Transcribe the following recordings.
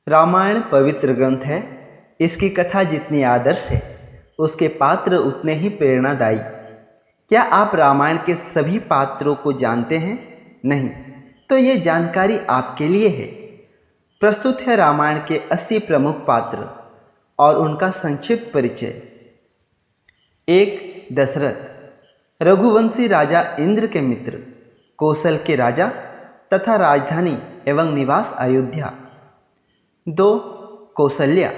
रामायण पवित्र ग्रंथ है। इसकी कथा जितनी आदर्श है, उसके पात्र उतने ही प्रेरणादायी। क्या आप रामायण के सभी पात्रों को जानते हैं? नहीं, तो ये जानकारी आपके लिए है। प्रस्तुत है रामायण के 80 प्रमुख पात्र और उनका संक्षिप्त परिचय। 1. दशरथ, रघुवंशी राजा इंद्र के मित्र, कौशल के राजा तथा राजधानी एवं निवास अयोध्या। 2. कौसल्या,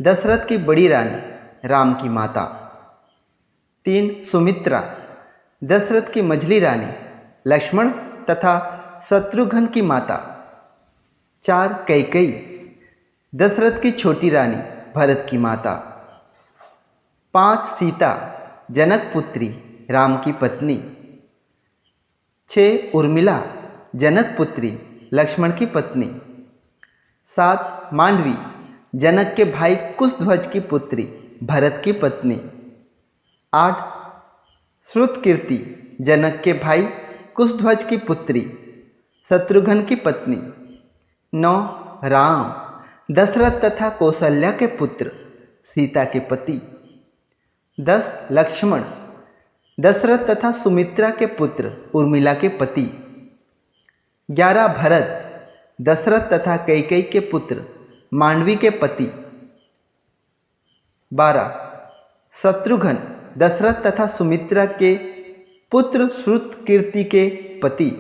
दशरथ की बड़ी रानी, राम की माता। 3. सुमित्रा, दशरथ की मझली रानी, लक्ष्मण तथा शत्रुघ्न की माता। 4. कैकेयी, दशरथ की छोटी रानी, भरत की माता। 5. सीता, जनक पुत्री, राम की पत्नी। 6. उर्मिला, जनक पुत्री, लक्ष्मण की पत्नी। 7. मांडवी, जनक के भाई कुशध्वज की पुत्री, भरत की पत्नी। 8. श्रुतकीर्ति, जनक के भाई कुशध्वज की पुत्री, शत्रुघ्न की पत्नी। 9. राम, दशरथ तथा कौसल्या के पुत्र, सीता के पति। 10. लक्ष्मण, दशरथ तथा सुमित्रा के पुत्र, उर्मिला के पति। 11. भरत, दशरथ तथा कैकेयी के पुत्र, मांडवी के पति। 12. शत्रुघ्न, दशरथ तथा सुमित्रा के पुत्र, श्रुतकीर्ति के पति,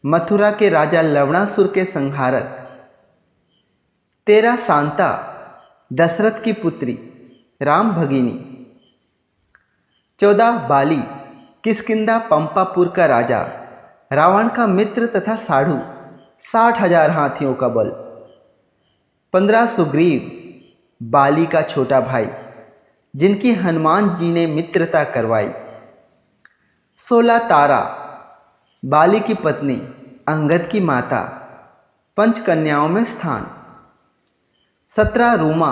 मथुरा के राजा लवणासुर के संहारक। 13. शांता, दशरथ की पुत्री, राम भगिनी। 14. बाली, किष्किंधा पंपापुर का राजा, रावण का मित्र तथा साढ़ू, 60,000 हाथियों का बल। 15. सुग्रीव, बाली का छोटा भाई, जिनकी हनुमान जी ने मित्रता करवाई। 16. तारा, बाली की पत्नी, अंगद की माता, पंचकन्याओं में स्थान। 17. रूमा,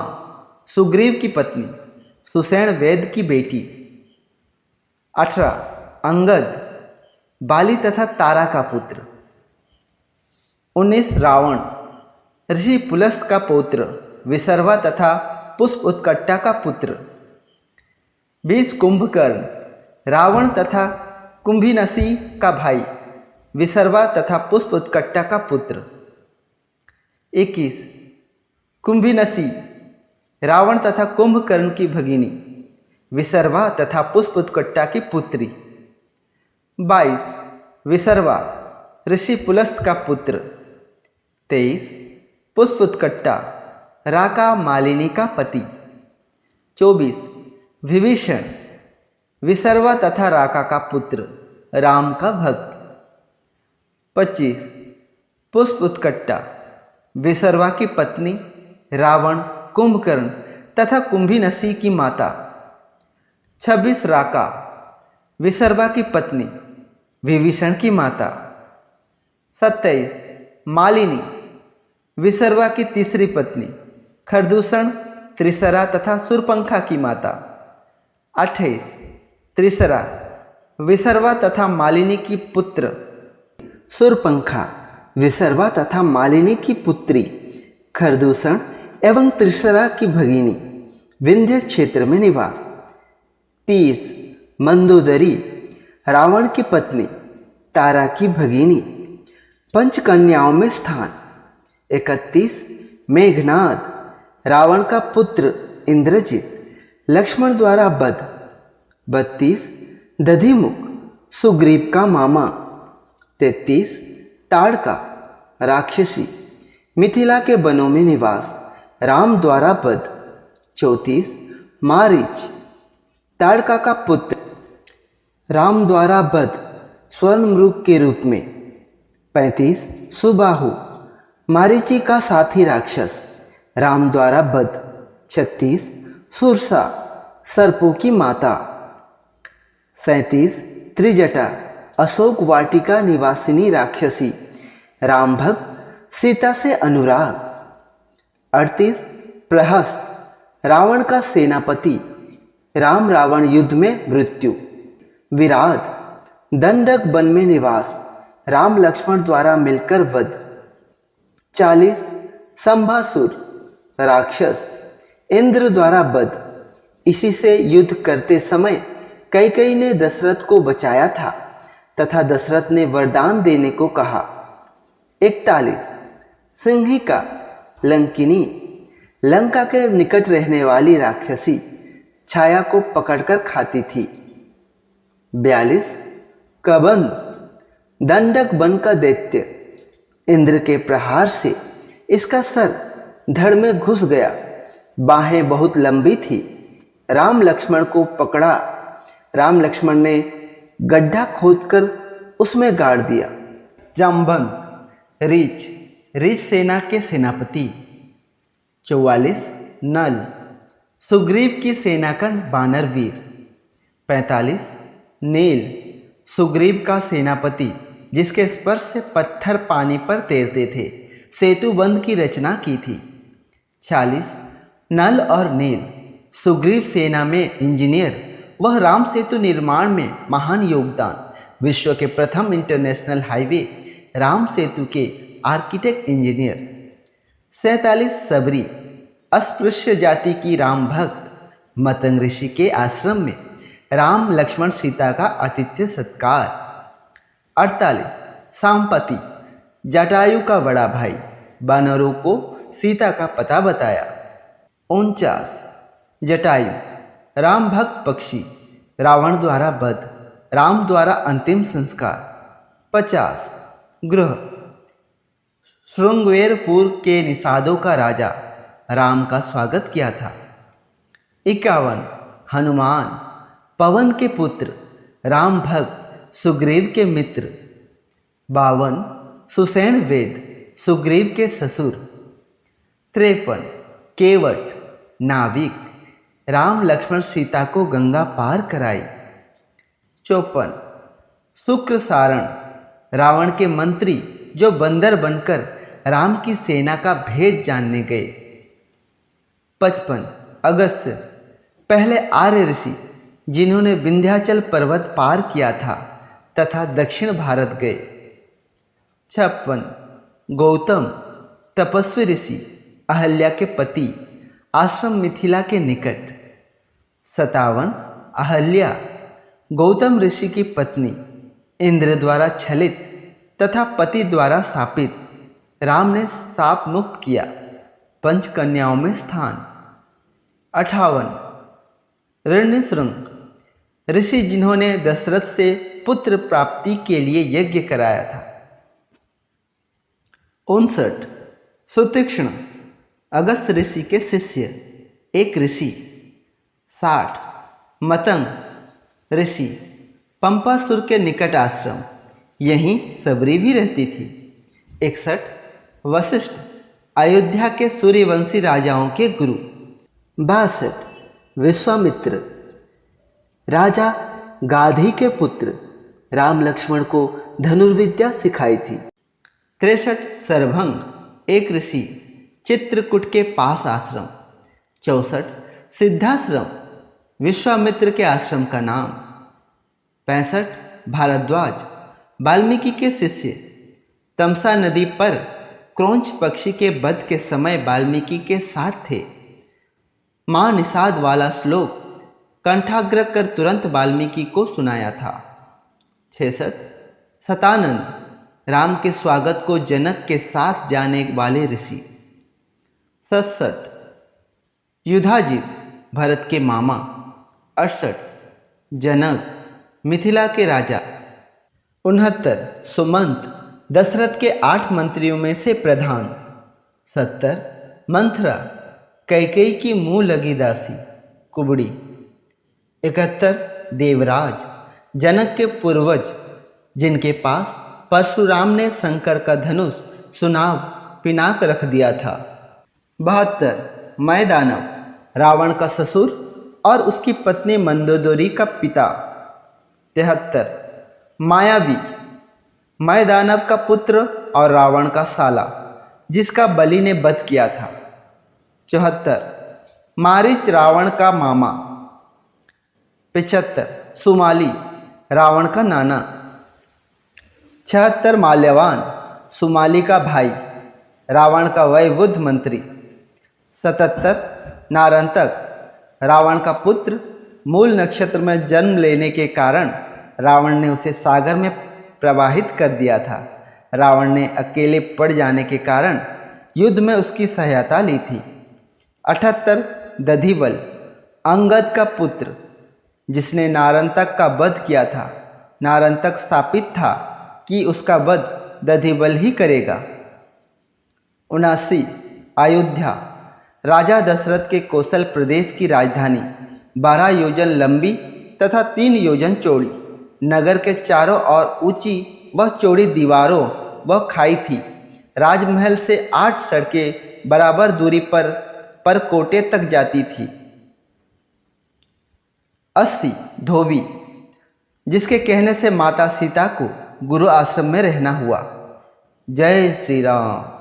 सुग्रीव की पत्नी, सुषेण वैद्य की बेटी। 18. अंगद, बाली तथा तारा का पुत्र। 19. रावण, ऋषि पुलस्त का पौत्र, विसर्वा तथा पुष्प उत्कटा का पुत्र। 20. कुंभकर्ण, रावण तथा कुंभीनसी का भाई, विसर्वा तथा पुष्प उत्कटा का पुत्र। 21. कुंभीनसी, रावण तथा कुंभकर्ण की भगिनी, विसर्वा तथा पुष्प उत्कटा की पुत्री। 22. विसर्वा, ऋषि पुलस्त का पुत्र। 23. पुष्प उत्कटा, राका मालिनी का पति। 24. विभीषण, विसर्वा तथा राका का पुत्र, राम का भक्त। 25. पुष्प उत्कटा, विसर्वा की पत्नी, रावण, कुंभकर्ण तथा कुंभीनसी की माता। 26. राका, विसर्वा की पत्नी, विभीषण की माता। 27. मालिनी, विसर्वा की तीसरी पत्नी, खरदूषण, त्रिसरा तथा सुरपंखा की माता। 28. त्रिसरा, विसर्वा तथा मालिनी की पुत्र, सुरपंखा, विसर्वा तथा मालिनी की पुत्री, खरदूषण एवं त्रिसरा की भगिनी, विंध्य क्षेत्र में निवास। 30. मंदोदरी, रावण की पत्नी, तारा की भगिनी, पंचकन्याओं में स्थान। 31. मेघनाद, रावण का पुत्र, इंद्रजित, लक्ष्मण द्वारा वध। 32. दधिमुख, सुग्रीव का मामा। 33. ताड़का, राक्षसी, मिथिला के वनों में निवास, राम द्वारा वध। 34. मारीच, ताड़का का पुत्र, राम द्वारा वध, स्वर्ण मृग के रूप में। 35. सुबाहु, मारीची का साथी राक्षस, राम द्वारा वध। 36. सुरसा, सर्पों की माता। 37. त्रिजटा, अशोक वाटिका निवासिनी राक्षसी, राम भक्त, सीता से अनुराग। 38. प्रहस्त, रावण का सेनापति, राम रावण युद्ध में मृत्यु। विराट, दंडक वन में निवास, राम लक्ष्मण द्वारा मिलकर वध। 40. संभासुर राक्षस इंद्र द्वारा वध। इसी से युद्ध करते समय कैकेयी ने दशरथ को बचाया था तथा दशरथ ने वरदान देने को कहा। 41 सिंहिका लंकिनी लंका के निकट रहने वाली राक्षसी छाया को पकड़कर खाती थी। 42 कबंध दंडक वन का दैत्य। इंद्र के प्रहार से इसका सर धड़ में घुस गया। बाहें बहुत लंबी थी। राम लक्ष्मण को पकड़ा। राम लक्ष्मण ने गड्ढा खोदकर उसमें गाड़ दिया। जाम्बंद रीछ सेना के सेनापति। 44 नल सुग्रीव की सेना का बानरवीर। 45 नील सुग्रीव का सेनापति जिसके स्पर्श से पत्थर पानी पर तैरते थे, सेतु बंध की रचना की थी। 46 नल और नील सुग्रीव सेना में इंजीनियर, वह राम सेतु निर्माण में महान योगदान। विश्व के प्रथम इंटरनेशनल हाईवे राम सेतु के आर्किटेक्ट इंजीनियर। 47 सबरी अस्पृश्य जाति की राम भक्त। मतंग ऋषि के आश्रम में राम लक्ष्मण सीता का आतिथ्य सत्कार। 48 सांपति जटायु का बड़ा भाई, वानरों को सीता का पता बताया। 49 जटायु राम भक्त पक्षी, रावण द्वारा वध, राम द्वारा अंतिम संस्कार। 50 ग्रह श्रृंगवेरपुर के निषादों का राजा, राम का स्वागत किया था। 51 हनुमान पवन के पुत्र, राम भक्त, सुग्रीव के मित्र। 52 सुसेन वेद सुग्रीव के ससुर। 53 केवट नाविक, राम लक्ष्मण सीता को गंगा पार कराई। 54 शुक्र सारण रावण के मंत्री जो बंदर बनकर राम की सेना का भेद जानने गए। 55 अगस्त्य पहले आर्य ऋषि जिन्होंने विंध्याचल पर्वत पार किया था तथा दक्षिण भारत गए। 56 गौतम तपस्वी ऋषि, अहल्या के पति, आश्रम मिथिला के निकट। 57 अहल्या गौतम ऋषि की पत्नी, इंद्र द्वारा छलित तथा पति द्वारा शापित, राम ने शाप मुक्त किया। पंचकन्याओं में स्थान। 58 ऋण्यशृंग ऋषि जिन्होंने दशरथ से पुत्र प्राप्ति के लिए यज्ञ कराया था। 59 सुतीक्ष्ण अगस्त ऋषि के शिष्य, एक ऋषि। 60 मतंग ऋषि पंपासुर के निकट आश्रम, यहीं सबरी भी रहती थी। 61 वशिष्ठ अयोध्या के सूर्यवंशी राजाओं के गुरु। 62 विश्वामित्र राजा गाधी के पुत्र, राम लक्ष्मण को धनुर्विद्या सिखाई थी। 63 सरभंग एक ऋषि, चित्रकूट के पास आश्रम। 64 सिद्धाश्रम विश्वामित्र के आश्रम का नाम। 65 भारद्वाज वाल्मीकि के शिष्य, तमसा नदी पर क्रौंच पक्षी के वध के समय वाल्मीकि के साथ थे। मां निषाद वाला श्लोक कंठाग्र कर तुरंत वाल्मीकि को सुनाया था। 66 सतानंद राम के स्वागत को जनक के साथ जाने वाले ऋषि। 67 युधाजित भरत के मामा। 68 जनक मिथिला के राजा। 69 सुमंत दशरथ के 8 मंत्रियों में से प्रधान। 70 मंथरा कैकेयी की मुंह लगी दासी कुबड़ी। 71 देवराज जनक के पूर्वज जिनके पास परशुराम ने शंकर का धनुष सुनाव पिनाक रख दिया था। 72 मैदानव रावण का ससुर और उसकी पत्नी मंदोदरी का पिता। 73 मायावी मैदानव का पुत्र और रावण का साला जिसका बलि ने वध किया था। 74 मारीच रावण का मामा। 75 सुमाली रावण का नाना। 76 माल्यवान सुमाली का भाई, रावण का वयवृद्ध मंत्री। 77 नारंतक, रावण का पुत्र, मूल नक्षत्र में जन्म लेने के कारण रावण ने उसे सागर में प्रवाहित कर दिया था। रावण ने अकेले पड़ जाने के कारण युद्ध में उसकी सहायता ली थी। 78 दधिबल, अंगद का पुत्र, जिसने नारंतक का वध किया था। नारंतक शापित था कि उसका वध दधिबल ही करेगा। 79 अयोध्या, राजा दशरथ के कौशल प्रदेश की राजधानी, 12 योजन लंबी तथा 3 योजन चौड़ी। नगर के चारों ओर ऊंची व चौड़ी दीवारों व खाई थी। राजमहल से 8 सड़कें बराबर दूरी पर कोटे तक जाती थी। 80 धोबी, जिसके कहने से माता सीता को गुरु आश्रम में रहना हुआ। जय श्री राम।